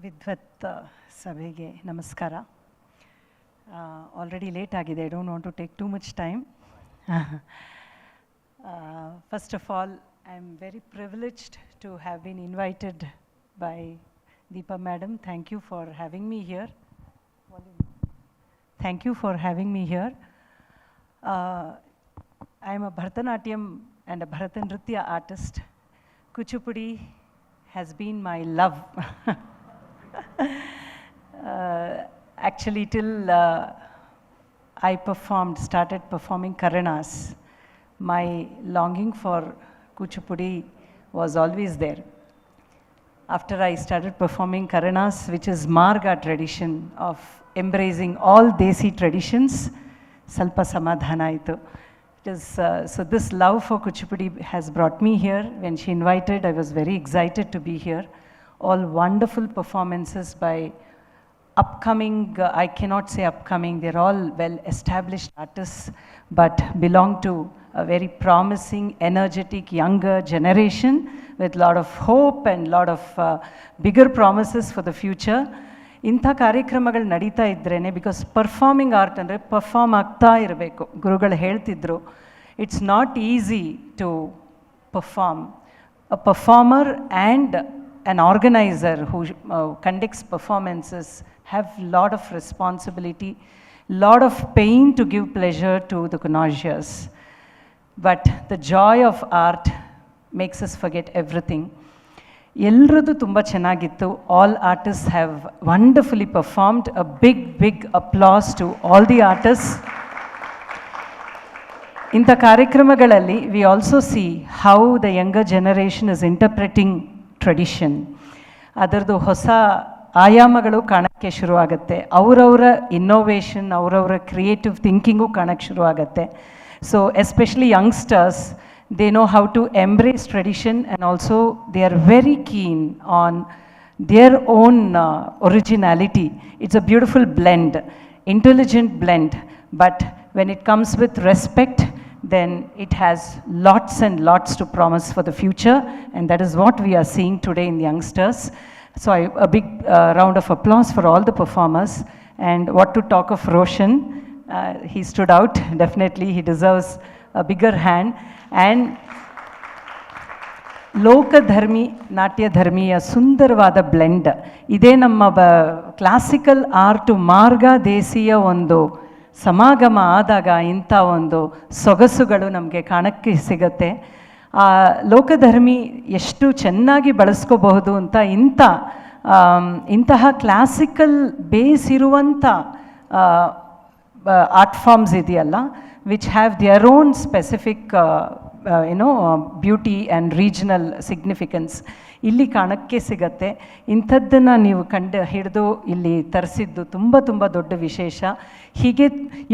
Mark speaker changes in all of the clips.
Speaker 1: ವಿದ್ವತ್ ಸಭೆಗೆ ನಮಸ್ಕಾರ. Already late ಆಗಿದೆ. I don't want to take too much time. First of all, I am very privileged to have been invited by Deepa madam. Thank you for having me here. Thank you for having me here. I am a Bharatanatyam and a Bharatanatrya artist. Kuchipudi has been my love. Actually, till I started performing Karanas, my longing for Kuchipudi was always there. After I started performing Karanas, which is Marga tradition of embracing all Desi traditions, Salpa Samadhana aitu. So this love for Kuchipudi has brought me here. When she invited, I was very excited to be here. All wonderful performances by upcoming, I cannot say upcoming, they're all well-established artists, but belong to a very promising, energetic, younger generation with lot of hope and lot of bigger promises for the future. ಇಂಥ ಕಾರ್ಯಕ್ರಮಗಳು ನಡೀತಾ ಇದ್ರೇ, because performing art ಅಂದರೆ perform ಆಗ್ತಾ ಇರಬೇಕು. ಗುರುಗಳು ಹೇಳ್ತಿದ್ರು, it's not easy to perform. A performer and an organizer who conducts performances have lot of responsibility, lot of pain to give pleasure to the connoisseurs. But the joy of art makes us forget everything. Elradu tumba chenagittu. All artists have wonderfully performed. A big applause to all the artists. In the ಕಾರ್ಯಕ್ರಮಗಳಲ್ಲಿ we also see how the younger generation is interpreting tradition. ಅದರದ್ದು ಹೊಸ ಆಯಾಮಗಳು ಕಾಣೋಕ್ಕೆ ಶುರುವಾಗುತ್ತೆ. ಅವರವರ innovation, ಅವರವರ creative thinking ಕಾಣೋಕ್ಕೆ ಶುರುವಾಗುತ್ತೆ. So especially youngsters, they know how to embrace tradition and also they are very keen on their own originality. It's a beautiful blend, intelligent blend, but when it comes with respect, then it has lots and lots to promise for the future, and that is what we are seeing today in youngsters. So a big round of applause for all the performers. And what to talk of Roshan, he stood out. Definitely he deserves a bigger hand. And ಲೋಕಧರ್ಮಿ ನಾಟ್ಯಧರ್ಮಿಯ ಸುಂದರವಾದ blend ಇದೇ ನಮ್ಮ classical art ಮಾರ್ಗ ದೇಸಿಯ ಒಂದು ಸಮಾಗಮ ಆದಾಗ ಇಂಥ ಒಂದು ಸೊಗಸುಗಳು ನಮಗೆ ಕಾಣಕ್ಕೆ ಸಿಗತ್ತೆ. ಆ ಲೋಕಧರ್ಮಿ ಎಷ್ಟು ಚೆನ್ನಾಗಿ ಬಳಸ್ಕೋಬಹುದು ಅಂತ ಇಂತಹ ಕ್ಲಾಸಿಕಲ್ ಬೇಸ್ ಇರುವಂಥ ಆರ್ಟ್ ಫಾರ್ಮ್ಸ್ ಇದೆಯಲ್ಲ, which have their own specific beauty and regional significance ಇಲ್ಲಿ ಕಾಣಕ್ಕೆ ಸಿಗತ್ತೆ. ಇಂಥದ್ದನ್ನು ನೀವು ಹಿಡಿದು ಇಲ್ಲಿ ತರಿಸಿದ್ದು ತುಂಬ ದೊಡ್ಡ ವಿಶೇಷ. ಹೀಗೆ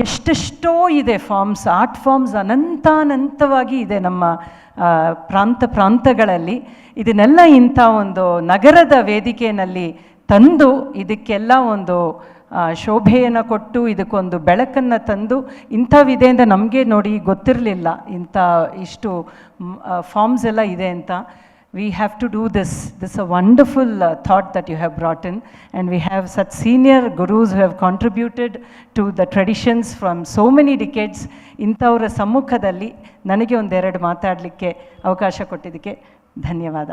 Speaker 1: ಎಷ್ಟೆಷ್ಟೋ ಇದೆ ಫಾರ್ಮ್ಸ್, ಆರ್ಟ್ ಫಾರ್ಮ್ಸ್ ಅನಂತವಾಗಿ ಇದೆ ನಮ್ಮ ಪ್ರಾಂತಗಳಲ್ಲಿ. ಇದನ್ನೆಲ್ಲ ಇಂಥ ಒಂದು ನಗರದ ವೇದಿಕೆಯಲ್ಲಿ ತಂದು ಇದಕ್ಕೆಲ್ಲ ಒಂದು ಶೋಭೆಯನ್ನು ಕೊಟ್ಟು ಇದಕ್ಕೊಂದು ಬೆಳಕನ್ನು ತಂದು ಇಂಥವಿದೆ ಅಂತ ನಮಗೆ ನೋಡಿ ಗೊತ್ತಿರಲಿಲ್ಲ, ಇಷ್ಟು ಫಾರ್ಮ್ಸ್ ಎಲ್ಲ ಇದೆ ಅಂತ. We have to do this. This is a wonderful thought that you have brought in, and we have such senior gurus who have contributed to the traditions from so many decades. ಇಂಥವರ ಸಮ್ಮುಖದಲ್ಲಿ ನನಗೆ ಒಂದೆರಡು ಮಾತಾಡಲಿಕ್ಕೆ ಅವಕಾಶ ಕೊಟ್ಟಿದ್ದಕ್ಕೆ ಧನ್ಯವಾದ.